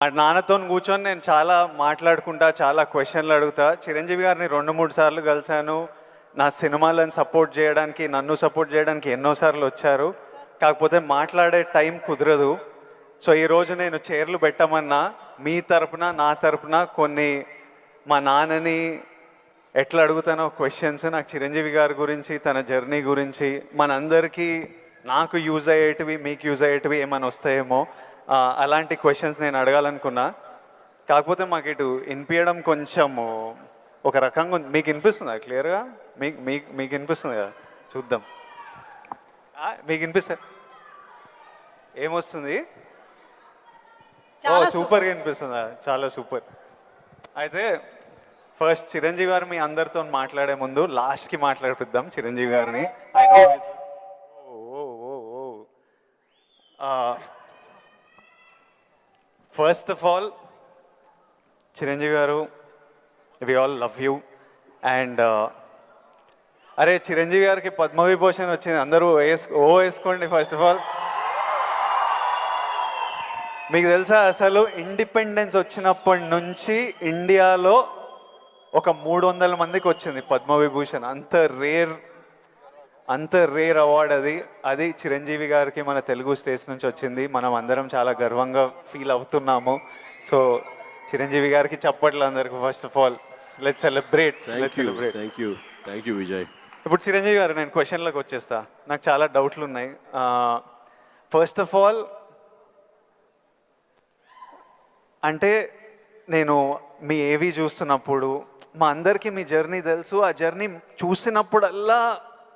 మా నాన్నతో కూర్చొని నేను చాలా మాట్లాడుకుంటా, చాలా క్వశ్చన్లు అడుగుతా. చిరంజీవి గారిని 2-3 సార్లు కలిశాను. నా సినిమాలను సపోర్ట్ చేయడానికి, నన్ను సపోర్ట్ చేయడానికి ఎన్నోసార్లు వచ్చారు. కాకపోతే మాట్లాడే టైం కుదరదు. సో ఈరోజు నేను చైర్లు పెట్టమన్నా మీ తరపున, నా తరపున కొన్ని మా నాన్నని ఎట్లా అడుగుతానో క్వశ్చన్స్ నాకు చిరంజీవి గారి గురించి, తన జర్నీ గురించి, మనందరికీ నాకు యూజ్ అయ్యేటివి, మీకు యూజ్ అయ్యేటివి ఏమైనా వస్తాయేమో అలాంటి క్వశ్చన్స్ నేను అడగాలనుకున్నా. కాకపోతే మాకు ఇటు వినిపించడం కొంచెం ఒక రకంగా ఉంది. మీకు వినిపిస్తుందా క్లియర్గా? మీకు వినిపిస్తుంది కదా? చూద్దాం. మీకు వినిపిస్తుంది? ఏమొస్తుంది? సూపర్గా వినిపిస్తుందా? చాలా సూపర్. అయితే ఫస్ట్ చిరంజీవి గారు మీ అందరితో మాట్లాడే ముందు లాస్ట్కి మాట్లాడిపిద్దాం చిరంజీవి గారిని. First of all Chiranjeevi garu, we all love you. And అరే చిరంజీవి గారికి పద్మవిభూషణ్ వచ్చింది, అందరూ వేసుకోండి. ఫస్ట్ ఆఫ్ ఆల్ మీకు తెలుసా అసలు ఇండిపెండెన్స్ వచ్చినప్పటి నుంచి ఇండియాలో ఒక 300 మందికి వచ్చింది పద్మవిభూషణ్. అంత రేర్ అవార్డ్ అది చిరంజీవి గారికి మన తెలుగు స్టేట్స్ నుంచి వచ్చింది. మనం అందరం చాలా గర్వంగా ఫీల్ అవుతున్నాము. సో చిరంజీవి గారికి చప్పట్లు అందరికి. First of all let's celebrate. Thank you Vijay. ఇప్పుడు చిరంజీవి గారు, నేను క్వశ్చన్లకు వచ్చేస్తా. నాకు చాలా డౌట్లు ఉన్నాయి. ఫస్ట్ ఆఫ్ ఆల్ అంటే నేను మీ ఏవి చూస్తున్నప్పుడు మా అందరికీ మీ జర్నీ తెలుసు. ఆ జర్నీ చూసినప్పుడల్లా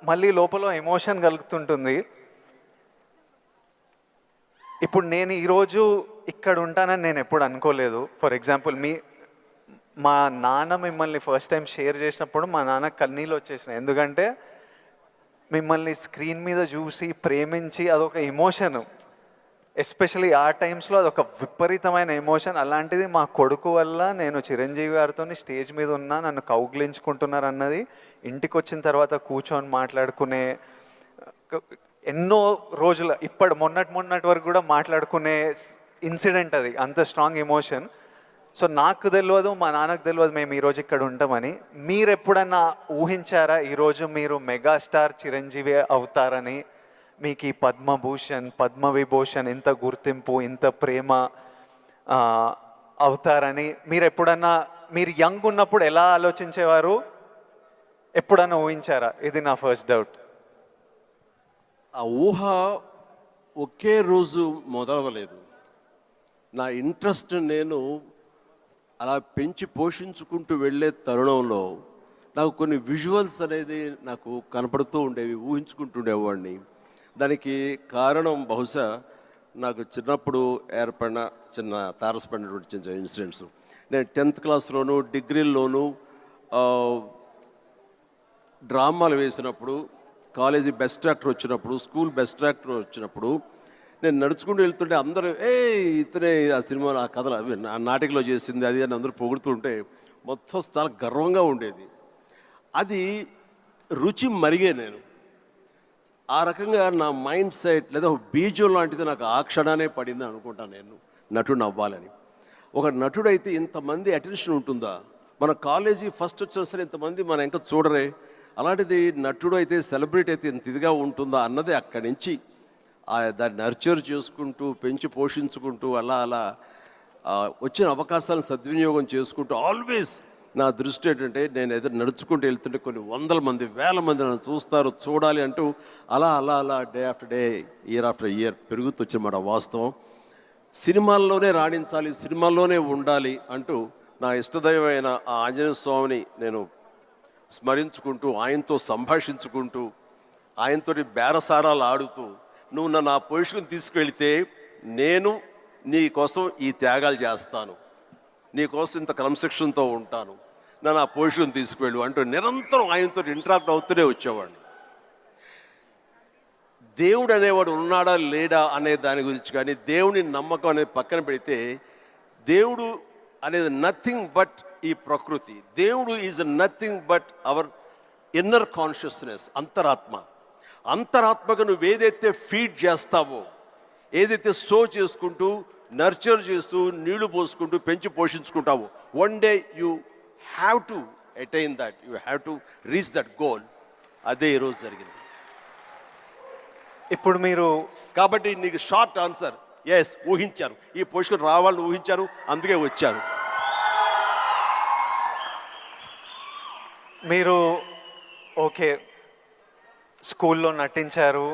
మళ్ళీ లోపల ఎమోషన్ కలుగుతుంటుంది. ఇప్పుడు నేను ఈరోజు ఇక్కడ ఉంటానని నేను ఎప్పుడు అనుకోలేదు. ఫర్ ఎగ్జాంపుల్ మా నాన్న మిమ్మల్ని ఫస్ట్ టైం షేర్ చేసినప్పుడు మా నాన్న కన్నీళ్ళు వచ్చేసినాయి. ఎందుకంటే మిమ్మల్ని స్క్రీన్ మీద చూసి ప్రేమించి అదొక ఎమోషన్. ఎస్పెషలీ ఆ టైమ్స్లో అదొక విపరీతమైన ఎమోషన్. అలాంటిది మా కొడుకు వల్ల నేను చిరంజీవి గారితో స్టేజ్ మీద ఉన్నా, నన్ను కౌగిలించుకుంటున్నారు అన్నది ఇంటికి వచ్చిన తర్వాత కూర్చొని మాట్లాడుకునే ఎన్నో రోజుల మొన్నటి వరకు కూడా మాట్లాడుకునే ఇన్సిడెంట్ అది. అంత స్ట్రాంగ్ ఎమోషన్. సో నాకు తెలియదు, మా నాన్నకు తెలియదు మేము ఈరోజు ఇక్కడ ఉంటామని. మీరు ఎప్పుడన్నా ఊహించారా ఈరోజు మీరు మెగాస్టార్ చిరంజీవి అవుతారని? మీకు ఈ పద్మభూషణ్, పద్మవిభూషణ్, ఇంత గుర్తింపు, ఇంత ప్రేమ అవుతారని మీరు యంగ్ ఉన్నప్పుడు ఎలా ఆలోచించేవారు? ఎప్పుడన్నా ఊహించారా? ఇది నా ఫస్ట్ డౌట్. ఆ ఊహ ఒకే రోజు మొదలవలేదు. నా ఇంట్రెస్ట్ నేను అలా పెంచి పోషించుకుంటూ వెళ్ళే తరుణంలో నాకు కొన్ని విజువల్స్ అనేది నాకు కనపడుతూ ఉండేవి, ఊహించుకుంటుండేవాడిని. దానికి కారణం బహుశా నాకు చిన్నప్పుడు ఏర్పడిన తారసపడినటువంటి చిన్న ఇన్సిడెంట్స్. నేను 10th క్లాస్లోను, డిగ్రీల్లోనూ డ్రామాలు వేసినప్పుడు, కాలేజీ బెస్ట్ యాక్టర్ వచ్చినప్పుడు, స్కూల్ బెస్ట్ యాక్టర్ వచ్చినప్పుడు నేను నడుచుకుంటూ వెళ్తుంటే అందరూ ఇతనే ఆ సినిమాలో ఆ కథలు అవి ఆ నాటికలో చేసింది అది అని అందరూ పొగుడుతుంటే మొత్తం చాలా గర్వంగా ఉండేది. అది రుచి మరిగే నేను ఆ రకంగా నా మైండ్ సెట్ లేదా ఒక బీజం లాంటిది నాకు ఆ క్షణానే పడింది అనుకుంటాను నేను నటుడు అవ్వాలని. ఒక నటుడైతే ఇంతమంది అటెన్షన్ ఉంటుందా? మన కాలేజీ ఫస్ట్ వచ్చినా సరే ఇంతమంది మన ఇంకా చూడరే. అలాంటిది నటుడు అయితే, సెలబ్రిటీ అయితే ఇంత ఇదిగా ఉంటుందా అన్నది అక్కడి నుంచి దాన్ని నర్చర్ చేసుకుంటూ పెంచి పోషించుకుంటూ అలా వచ్చిన అవకాశాలను సద్వినియోగం చేసుకుంటూ ఆల్వేస్ నా దృష్టి ఏంటంటే నేను ఎదురు నడుచుకుంటూ వెళ్తుంటే కొన్ని 100 మంది 1000 మంది నన్ను చూస్తారు, చూడాలి అంటూ అలా day after day, year after year పెరుగుతూ వచ్చినమాట వాస్తవం. సినిమాల్లోనే రాణించాలి, సినిమాల్లోనే ఉండాలి అంటూ నా ఇష్టదైవమైన ఆ ఆంజనేయ స్వామిని నేను స్మరించుకుంటూ, ఆయనతో సంభాషించుకుంటూ, ఆయనతో బేరసారాలు ఆడుతూ, నువ్వు నన్ను ఆ పొజిషన్కి తీసుకెళ్తే నేను నీ కోసం ఈ త్యాగాలు చేస్తాను, నీ కోసం ఇంత క్రమశిక్షణతో ఉంటాను, నన్ను ఆ పొజిషన్ తీసుకువెళ్ళు అంటూ నిరంతరం ఆయనతో ఇంటరాక్ట్ అవుతూనే వచ్చేవాడిని. దేవుడు అనేవాడు ఉన్నాడా లేడా అనే దాని గురించి కానీ, దేవుని నమ్మకం అనేది పక్కన పెడితే, దేవుడు అనేది నథింగ్ బట్ ఈ ప్రకృతి. దేవుడు is nothing but our inner consciousness, అంతరాత్మకు నువ్వేదైతే ఫీడ్ చేస్తావో, ఏదైతే సో చేసుకుంటూ నర్చర్ చేస్తూ నీళ్లు పోసుకుంటూ పెంచి పోషించుకుంటావో one day you have to attain that, you have to reach that goal. అదే ఈరోజు జరిగింది. ఇప్పుడు మీరు కాబట్టి నీకు షార్ట్ ఆన్సర్ ఎస్, ఊహించారు, ఈ పొజిషన్ రావాలని ఊహించారు, అందుకే వచ్చారు. మీరు ఓకే స్కూల్లో నటించారు,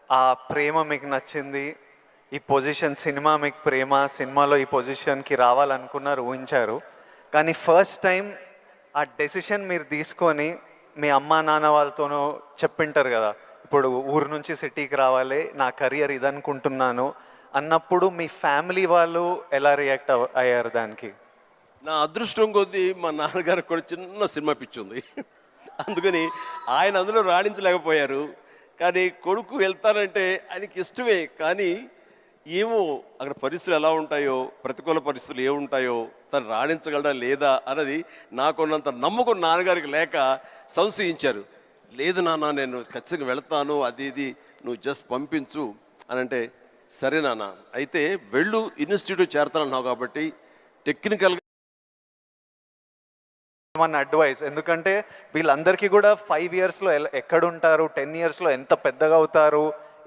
ఆ ప్రేమ మీకు నచ్చింది, ఈ పొజిషన్ సినిమా మీకు ప్రేమ, సినిమాలో ఈ పొజిషన్కి రావాలనుకున్నారు, ఊహించారు. కానీ ఫస్ట్ టైం ఆ డెసిషన్ మీరు తీసుకొని మీ అమ్మా నాన్న వాళ్ళతోనూ చెప్పింటారు కదా, ఇప్పుడు ఊరు నుంచి సిటీకి రావాలి, నా కెరియర్ ఇదనుకుంటున్నాను అన్నప్పుడు మీ ఫ్యామిలీ వాళ్ళు ఎలా రియాక్ట్ అయ్యారు దానికి? నా అదృష్టం కొద్దీ మా నాన్నగారికి కూడా చిన్న సినిమా పిచ్చి ఉంది. అందుకని ఆయన అందులో రాణించలేకపోయారు. కానీ కొడుకు వెళ్తానంటే ఆయనకి ఇష్టమే, కానీ ఏమో అక్కడ పరిస్థితులు ఎలా ఉంటాయో, ప్రతికూల పరిస్థితులు ఏముంటాయో, తను రాణించగలడా లేదా అన్నది నాకున్నంత నమ్మకం నాన్నగారికి లేక సంశయించారు. లేదు నాన్న, నేను ఖచ్చితంగా వెళ్తాను, అది ఇది నువ్వు జస్ట్ పంపించు అని అంటే, సరే నాన్న అయితే వెళ్ళు, ఇన్స్టిట్యూట్ చేరతానన్నావు కాబట్టి టెక్నికల్గా మన అడ్వైస్, ఎందుకంటే వీళ్ళందరికీ కూడా 5 ఇయర్స్లో ఎక్కడుంటారు, 10 ఇయర్స్లో ఎంత పెద్దగా అవుతారు,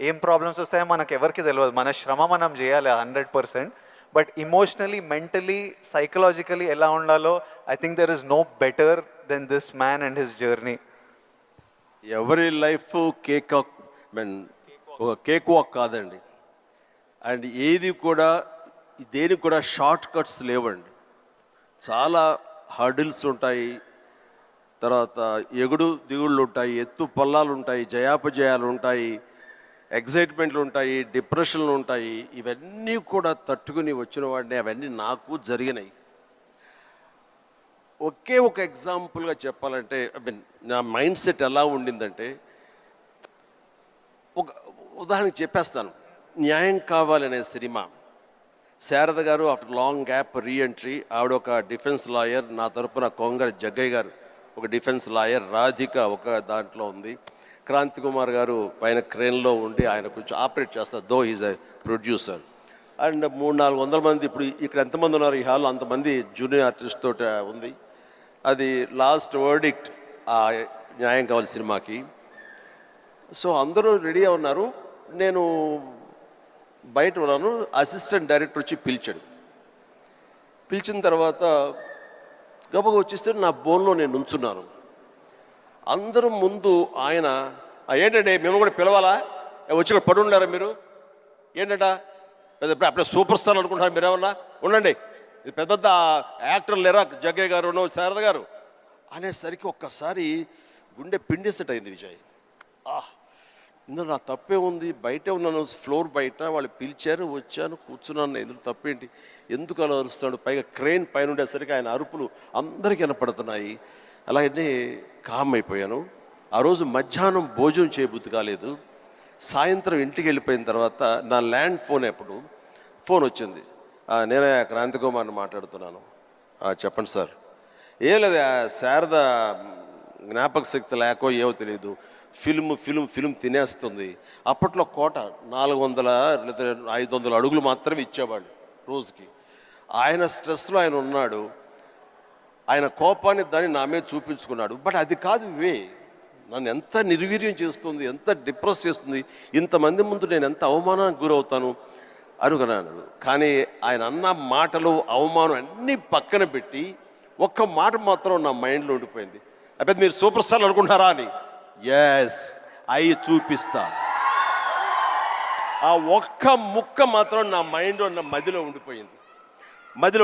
ఏం ప్రాబ్లమ్స్ వస్తాయో మనకు ఎవరికి తెలియదు. మన శ్రమ మనం చేయాలి 100%. బట్ ఇమోషనలీ, మెంటలీ, సైకలాజికలీ ఎలా ఉండాలో I think there is no better than this man and his journey. ఎవరి లైఫ్ కేక్ వాక్ కాదండి. అండ్ ఏది కూడా దేనికి కూడా షార్ట్ కట్స్ లేవండి. చాలా హర్డిల్స్ ఉంటాయి, తర్వాత ఎగుడు దిగుళ్ళు ఉంటాయి, ఎత్తు పల్లాలు ఉంటాయి, జయాపజయాలు ఉంటాయి, ఎగ్జైట్మెంట్లు ఉంటాయి, డిప్రెషన్లు ఉంటాయి. ఇవన్నీ కూడా తట్టుకుని వచ్చిన వాడిని, అవన్నీ నాకు జరిగినాయి. ఒకే ఒక ఎగ్జాంపుల్గా చెప్పాలంటే నా మైండ్ సెట్ ఎలా ఉండిందంటే, ఒక ఉదాహరణకి చెప్పేస్తాను. న్యాయం కావాలనే సినిమా, శారద గారు ఆఫ్టర్ లాంగ్ గ్యాప్ రీఎంట్రీ, ఆవిడ ఒక డిఫెన్స్ లాయర్, నా తరపున కొంగర జగ్గయ్య గారు ఒక డిఫెన్స్ లాయర్, రాధిక ఒక దాంట్లో ఉంది, క్రాంతి కుమార్ గారు పైన క్రేన్లో ఉండి ఆయన కొంచెం ఆపరేట్ చేస్తారు, though is a producer. And 300-400 మంది, ఇప్పుడు ఇక్కడ ఎంతమంది ఉన్నారు ఈ హాల్లో అంతమంది జూనియర్ ఆర్టిస్ట్ తోటి ఉంది. అది లాస్ట్ వర్డిక్ట్ ఆ న్యాయం కావాలి సినిమాకి. సో అందరూ రెడీగా ఉన్నారు, నేను బయట ఉన్నాను. అసిస్టెంట్ డైరెక్టర్ వచ్చి పిలిచాడు. పిలిచిన తర్వాత గబగబా వచ్చేస్తే నా బోన్లో నేను నుంచున్నాను. అందరూ ముందు ఆయన, ఏంటంటే మేము కూడా పిలవాలా, వచ్చి ఇక్కడ పడి ఉండారా మీరు, ఏంటంట అప్పుడే సూపర్ స్టార్ అనుకుంటున్నారు మీరేమన్నా, ఉండండి, ఇది పెద్ద పెద్ద యాక్టర్లు లేరా, జగ్గయ్య గారు, శారద గారు అనేసరికి ఒక్కసారి గుండె పిండేసెట్ అయింది విజయ్. ఇందులో నా తప్పే ఉంది, బయటే ఉన్నాను, ఫ్లోర్ బయట, వాళ్ళు పిలిచారు, వచ్చాను, కూర్చున్నాను, ఇందులో తప్పేంటి, ఎందుకు అలా అరుస్తాడు, పైగా క్రెయిన్ పైన ఉండేసరికి ఆయన అరుపులు అందరికీ వినపడుతున్నాయి. అలాగనే కామ్ అయిపోయాను. ఆ రోజు మధ్యాహ్నం భోజనం చేయబుద్ధి కాలేదు. సాయంత్రం ఇంటికి వెళ్ళిపోయిన తర్వాత నా ల్యాండ్ ఫోన్ వచ్చింది. నేనే క్రాంతి కుమార్ని మాట్లాడుతున్నాను. చెప్పండి సార్. ఏం లేదు, శారద జ్ఞాపక శక్తి లేకో ఏమో తెలియదు, ఫిల్మ్ తినేస్తుంది. అప్పట్లో కోట 400 లేదా 500 అడుగులు మాత్రమే ఇచ్చేవాళ్ళు రోజుకి. ఆయన స్ట్రెస్లో ఆయన ఉన్నాడు, ఆయన కోపాన్ని దాన్ని నా మీద చూపించుకున్నాడు. బట్ అది కాదు నన్ను ఎంత నిర్వీర్యం చేస్తుంది, ఎంత డిప్రెస్ చేస్తుంది, ఇంతమంది ముందు నేను ఎంత అవమానానికి గురవుతాను అనుకున్నాను. కానీ ఆయన అన్న మాటలు, అవమానం అన్నీ పక్కన పెట్టి ఒక్క మాట మాత్రం నా మైండ్లో ఉండిపోయింది. అప్పుడు మీరు సూపర్ స్టార్ అనుకుంటున్నారా అని. ఎస్, అయి చూపిస్తా. ఆ ఒక్క ముక్క మాత్రం నా మైండ్లో, నా మదిలో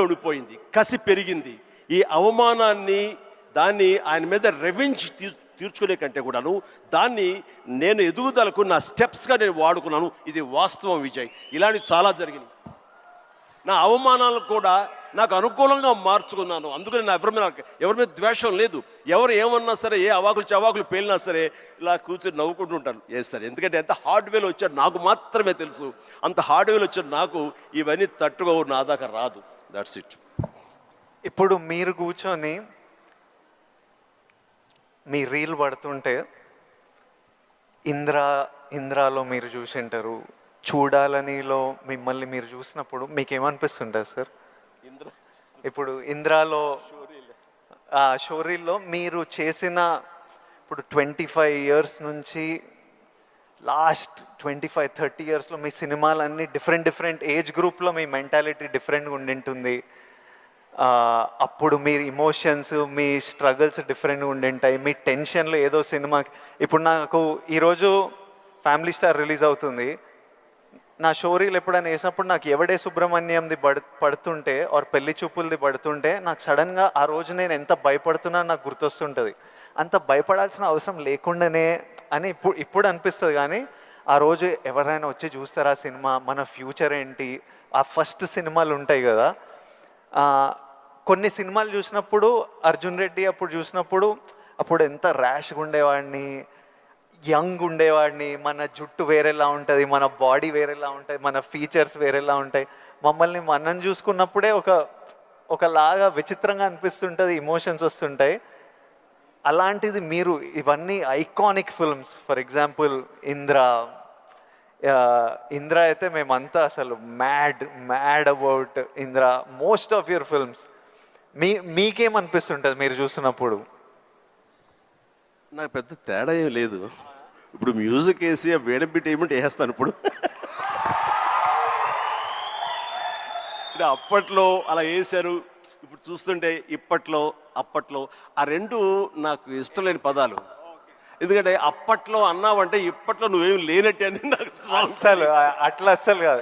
ఉండిపోయింది. కసి పెరిగింది. ఈ అవమానాన్ని, దాన్ని ఆయన మీద రెవెంజ్ తీర్చుకునే కంటే కూడాను దాన్ని నేను ఎదుగుదలకు నా స్టెప్స్గా నేను వాడుకున్నాను. ఇది వాస్తవం విజయ్. ఇలాంటివి చాలా జరిగినాయి. నా అవమానాలను కూడా నాకు అనుకూలంగా మార్చుకున్నాను. అందుకని నా ఎవరి మీద ద్వేషం లేదు. ఎవరు ఏమన్నా సరే, ఏ అవాకులు పేలినా సరే ఇలా కూర్చొని నవ్వుకుంటూ ఉంటాను. సార్, ఎందుకంటే ఎంత హార్డ్వేర్ వచ్చాడు నాకు మాత్రమే తెలుసు. అంత హార్డ్వేర్ వచ్చాడు నాకు ఇవన్నీ తట్టుకో నా దాకా రాదు. That's it. ఇప్పుడు మీరు కూర్చొని మీ రీల్ పడుతుంటే ఇంద్రాలో మీరు చూసింటారు, చూడాలనిలో మిమ్మల్ని మీరు చూసినప్పుడు మీకేమనిపిస్తుంటుంది సార్? ఇప్పుడు ఇంద్రాలో, షోరీల్లో మీరు చేసిన ఇప్పుడు 25 ఇయర్స్ నుంచి లాస్ట్ 25-30 ఇయర్స్లో మీ సినిమాలన్నీ డిఫరెంట్ ఏజ్ గ్రూప్లో మీ మెంటాలిటీ డిఫరెంట్గా ఉండింటుంది. అప్పుడు మీ ఇమోషన్స్, మీ స్ట్రగుల్స్ డిఫరెంట్గా ఉండింటాయి. మీ టెన్షన్లు ఏదో సినిమాకి, ఇప్పుడు నాకు ఈరోజు ఫ్యామిలీ స్టార్ రిలీజ్ అవుతుంది. నా షోరీలు ఎప్పుడైనా వేసినప్పుడు నాకు ఎవడే సుబ్రహ్మణ్యంది పడుతుంటే ఆర్ పెళ్లి చూపులది పడుతుంటే నాకు సడన్గా ఆ రోజు నేను ఎంత భయపడుతున్నా నాకు గుర్తొస్తుంటుంది. అంత భయపడాల్సిన అవసరం లేకుండానే అని ఇప్పుడు అనిపిస్తుంది. కానీ ఆ రోజు ఎవరైనా వచ్చి చూస్తారా సినిమా, మన ఫ్యూచర్ ఏంటి, ఆ ఫస్ట్ సినిమాలు ఉంటాయి కదా. కొన్ని సినిమాలు చూసినప్పుడు అర్జున్ రెడ్డి అప్పుడు చూసినప్పుడు అప్పుడు ఎంత ర్యాష్గా ఉండేవాడిని, యంగ్ ఉండేవాడిని, మన జుట్టు వేరేలా ఉంటుంది, మన బాడీ వేరేలా ఉంటుంది, మన ఫీచర్స్ వేరేలా ఉంటాయి. మమ్మల్ని మనం చూసుకున్నప్పుడే ఒకలాగా విచిత్రంగా అనిపిస్తుంటుంది, ఇమోషన్స్ వస్తుంటాయి. అలాంటిది మీరు ఇవన్నీ iconic films, for example Indra అయితే మేమంతా అసలు mad about Indra. Most of your films మీకేమనిపిస్తుంటుంది మీరు చూస్తున్నప్పుడు? నాకు పెద్ద తేడా ఏం లేదు. ఇప్పుడు మ్యూజిక్ వేసి ఆ వేడం బిట్ ఏమంటే వేస్తాను ఇప్పుడు. అప్పట్లో అలా వేశారు, ఇప్పుడు చూస్తుంటే ఇప్పట్లో అప్పట్లో ఆ రెండు నాకు ఇష్టం లేని పదాలు. ఎందుకంటే అప్పట్లో అన్నావంటే ఇప్పట్లో నువ్వేమి లేనట్టే అని నాకు అస్సలు అట్లా అస్సలు కాదు.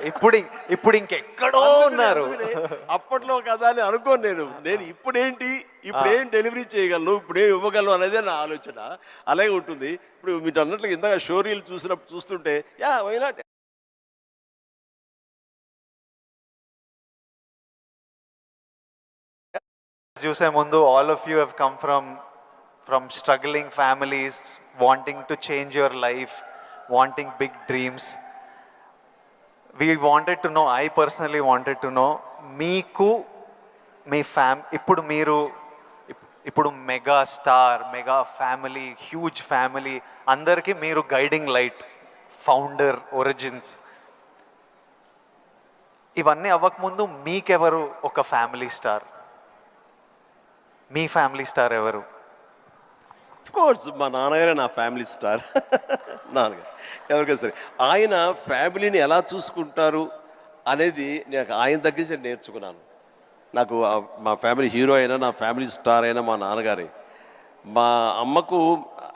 ఇప్పుడు ఇంకెక్కడో ఉన్నారు. అప్పట్లో కదా అని అనుకోను నేను ఇప్పుడేంటి, ఇప్పుడేం డెలివరీ చేయగలను, ఇప్పుడేం ఇవ్వగలను అనేది నా ఆలోచన. అలాగే ఉంటుంది. ఇప్పుడు మీరు అన్నట్లు ఇందాక షోరీలు చూస్తుంటే వై నాట్. చూసే ముందు all of you have come from struggling families, wanting to change your life, wanting big dreams. We wanted to know, I personally wanted to know, మీకు మీ ఇప్పుడు mega star, mega family, huge family, అందరికీ మీరు guiding light, founder, origins. ఇవన్నీ అవ్వకముందు మీకెవరు ఒక family star? మీ family star ఎవరు? Course మా నాన్నగారే నా ఫ్యామిలీ స్టార్. నాన్నగారు ఎవరికైనా సరే ఆయన ఫ్యామిలీని ఎలా చూసుకుంటారు అనేది నాకు ఆయన దగ్గర నుంచి నేర్చుకున్నాను. నాకు మా ఫ్యామిలీ హీరో అయినా, నా ఫ్యామిలీ స్టార్ అయినా మా నాన్నగారే. మా అమ్మకు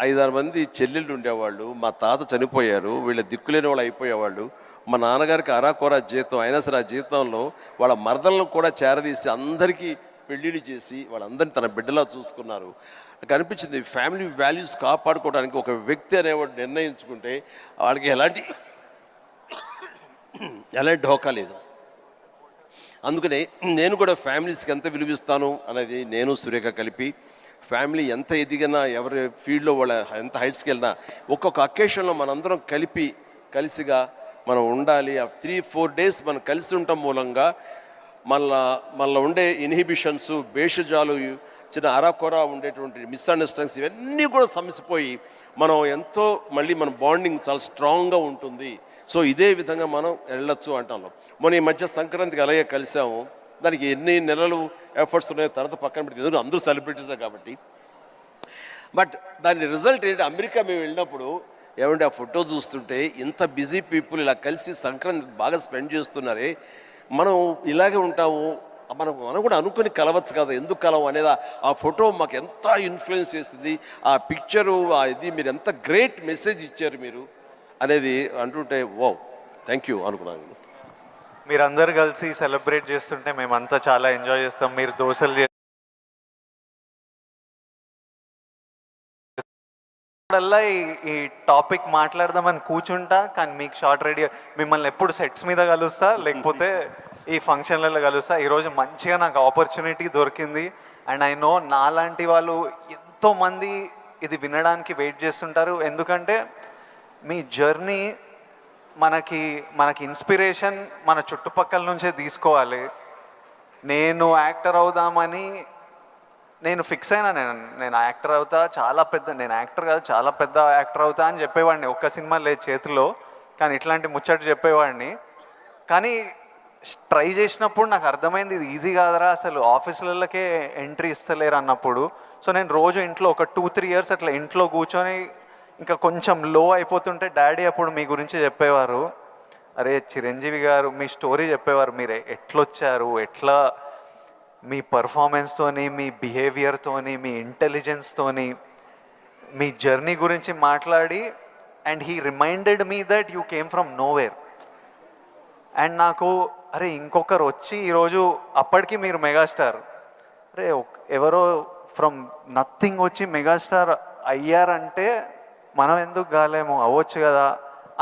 5-6 మంది చెల్లెళ్ళు ఉండేవాళ్ళు. మా తాత చనిపోయారు, వీళ్ళ దిక్కులేని వాళ్ళు అయిపోయేవాళ్ళు. మా నాన్నగారికి అరాకొరా జీతం అయినా సరే ఆ జీతంలో వాళ్ళ మరదలను కూడా చేరదీసి అందరికీ పెళ్ళిళ్ళు చేసి వాళ్ళందరినీ తన బిడ్డలా చూసుకున్నారు. నాకు అనిపించింది ఫ్యామిలీ వాల్యూస్ కాపాడుకోవడానికి ఒక వ్యక్తి అనేవాడు నిర్ణయించుకుంటే వాళ్ళకి ఎలాంటి ఢోకా లేదు. అందుకనే నేను కూడా ఫ్యామిలీస్కి ఎంత విలువిస్తాను అనేది నేను సురేఖ కలిపి, ఫ్యామిలీ ఎంత ఎదిగినా, ఎవరి ఫీల్డ్లో వాళ్ళ ఎంత హైట్స్కి వెళ్ళినా ఒక్కొక్క అకేషన్లో మనందరం కలిసిగా మనం ఉండాలి. ఆ 3-4 డేస్ మనం కలిసి ఉండటం మూలంగా మళ్ళీ ఉండే ఇన్హిబిషన్స్, భేషజాలు, చిన్న అరాకొర ఉండేటువంటి మిస్అండర్స్టాండింగ్స్ ఇవన్నీ కూడా సమసిపోయి మనం ఎంతో మళ్ళీ మన బాండింగ్ చాలా స్ట్రాంగ్గా ఉంటుంది. సో ఇదే విధంగా మనం వెళ్ళొచ్చు అంటాను. మొన్న ఈ మధ్య సంక్రాంతికి అలాగే కలిసాము. దానికి ఎన్ని నెలలు ఎఫర్ట్స్ ఉన్నాయో తర్వాత పక్కన పెట్టి అందరూ సెలబ్రిటీసే కాబట్టి. బట్ దాని రిజల్ట్ ఏంటి, అమెరికా మేము వెళ్ళినప్పుడు ఏమంటే ఆ ఫోటో చూస్తుంటే ఇంత బిజీ పీపుల్ ఇలా కలిసి సంక్రాంతి బాగా స్పెండ్ చేస్తున్నారే, మనం ఇలాగే ఉంటాము, మనం కూడా అనుకుని కలవచ్చు కదా, ఎందుకు కలవు అనేది ఆ ఫోటో మాకు ఎంత ఇన్ఫ్లుయెన్స్ చేస్తుంది. ఆ పిక్చరు ఇది మీరు ఎంత గ్రేట్ మెసేజ్ ఇచ్చారు మీరు అనేది అంటుంటే వావ్ థ్యాంక్ యూ అనుకున్నాను. మీరందరూ కలిసి సెలబ్రేట్ చేస్తుంటే మేమంతా చాలా ఎంజాయ్ చేస్తాం. మీరు దోశలు ఈ టాపిక్ మాట్లాడదామని కూర్చుంటా, కానీ మీకు షార్ట్ రెడీ, మిమ్మల్ని ఎప్పుడు సెట్స్ మీద కలుస్తా లేకపోతే ఈ ఫంక్షన్లలో కలుస్తా. ఈరోజు మంచిగా నాకు ఆపర్చునిటీ దొరికింది. అండ్ ఐ నో నాలాంటి వాళ్ళు ఎంతోమంది ఇది వినడానికి వెయిట్ చేస్తుంటారు. ఎందుకంటే మీ జర్నీ మనకి ఇన్స్పిరేషన్ మన చుట్టుపక్కల నుంచే తీసుకోవాలి. నేను యాక్టర్ అవుదామని నేను ఫిక్స్ అయినా, నేను యాక్టర్ అవుతా, నేను యాక్టర్ కాదు చాలా పెద్ద యాక్టర్ అవుతా అని చెప్పేవాడిని. ఒక్క సినిమా లేదు చేతిలో, కానీ ఇట్లాంటి ముచ్చట చెప్పేవాడిని. కానీ ట్రై చేసినప్పుడు నాకు అర్థమైంది ఇది ఈజీ కాదరా, అసలు ఆఫీసులకే ఎంట్రీ ఇస్తలేరు అన్నప్పుడు. సో నేను రోజు ఇంట్లో ఒక 2-3 ఇయర్స్ అట్లా ఇంట్లో కూర్చొని ఇంకా కొంచెం లో అయిపోతుంటే డాడీ అప్పుడు మీ గురించి చెప్పేవారు, అరే చిరంజీవి గారు మీ స్టోరీ చెప్పేవారు, మీరు ఎట్లొచ్చారు, ఎట్లా మీ పర్ఫార్మెన్స్తోని, మీ బిహేవియర్తోని, మీ ఇంటెలిజెన్స్తోని మీ జర్నీ గురించి మాట్లాడి, and he reminded me that you came from nowhere. And నాకు అరే ఇంకొకరు వచ్చి ఈరోజు అప్పటికి మీరు మెగాస్టార్, అరే ఎవరో ఫ్రమ్ నథింగ్ వచ్చి మెగాస్టార్ అయ్యారంటే మనం ఎందుకు కాలేమో, అవ్వచ్చు కదా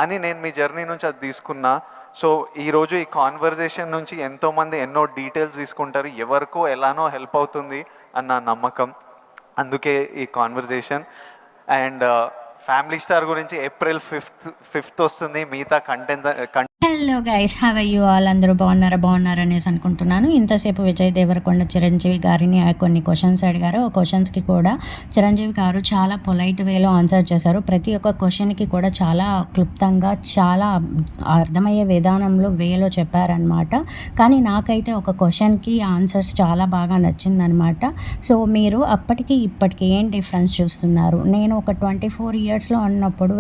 అని నేను మీ జర్నీ నుంచి అది తీసుకున్నా. సో ఈరోజు ఈ కాన్వర్జేషన్ నుంచి ఎంతోమంది ఎన్నో డీటెయిల్స్ తీసుకుంటారు, ఎవరికో ఎలానో హెల్ప్ అవుతుంది అన్న నమ్మకం, అందుకే ఈ కాన్వర్జేషన్. అండ్ ఫ్యామిలీ స్టార్ గురించి April 5th వస్తుంది, మిగతా content. Hello guys, have you all? అందరూ బాగున్నారా అనేసి అనుకుంటున్నాను. ఇంతసేపు విజయ్ దేవరకొండ చిరంజీవి గారిని కొన్ని క్వశ్చన్స్ అడిగారు. ఆ క్వశ్చన్స్కి కూడా చిరంజీవి గారు చాలా పొలైట్ వేలో ఆన్సర్ చేశారు. ప్రతి ఒక్క క్వశ్చన్కి కూడా చాలా క్లుప్తంగా, చాలా అర్థమయ్యే విధానంలో వేలో చెప్పారనమాట. కానీ నాకైతే ఒక క్వశ్చన్కి ఆన్సర్స్ చాలా బాగా నచ్చిందనమాట. సో మీరు అప్పటికి ఇప్పటికి ఏం డిఫరెన్స్ చూస్తున్నారు? నేను ఒక 24 ఇయర్స్లో ఉన్నప్పుడు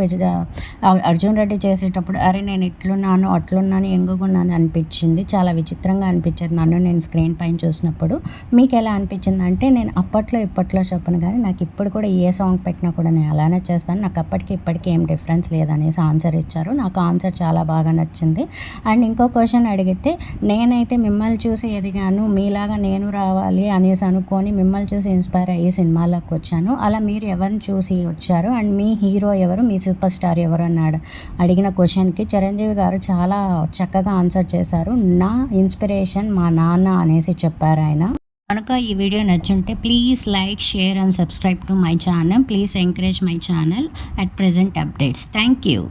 అర్జున్ రెడ్డి చేసేటప్పుడు అరే నేను ఇట్లున్నాను అట్లున్నాను ఎంగుకున్నాను అనిపించింది, చాలా విచిత్రంగా అనిపించేది నన్ను నేను స్క్రీన్ పైన చూసినప్పుడు. మీకు ఎలా అనిపించింది అంటే, నేను అప్పట్లో ఇప్పట్లో చెప్పను కానీ నాకు ఇప్పుడు కూడా ఏ సాంగ్ పెట్టినా కూడా నేను అలానే చేస్తాను, నాకు అప్పటికి ఇప్పటికీ ఏం డిఫరెన్స్ లేదనేసి ఆన్సర్ ఇచ్చారు. నాకు ఆన్సర్ చాలా బాగా నచ్చింది. అండ్ ఇంకో క్వశ్చన్ అడిగితే, నేనైతే మిమ్మల్ని చూసి ఎదిగాను, మీలాగా నేను రావాలి అనేసి అనుకొని మిమ్మల్ని చూసి ఇన్స్పైర్ అయ్యి సినిమాలోకి వచ్చాను. అలా మీరు ఎవరిని చూసి వచ్చారు అండ్ మీ హీరో ఎవరు, మీ సూపర్ స్టార్ ఎవరు అన్నాడు అడిగిన క్వశ్చన్కి చిరంజీవి గారు చాలా చక్కగా ఆన్సర్ చేశారు. నా ఇన్స్పిరేషన్ మా నాన్న అనేసి చెప్పారు ఆయన. కనుక ఈ వీడియో నచ్చుంటే please like, share and subscribe to my channel. Please encourage my channel at present updates. Thank you.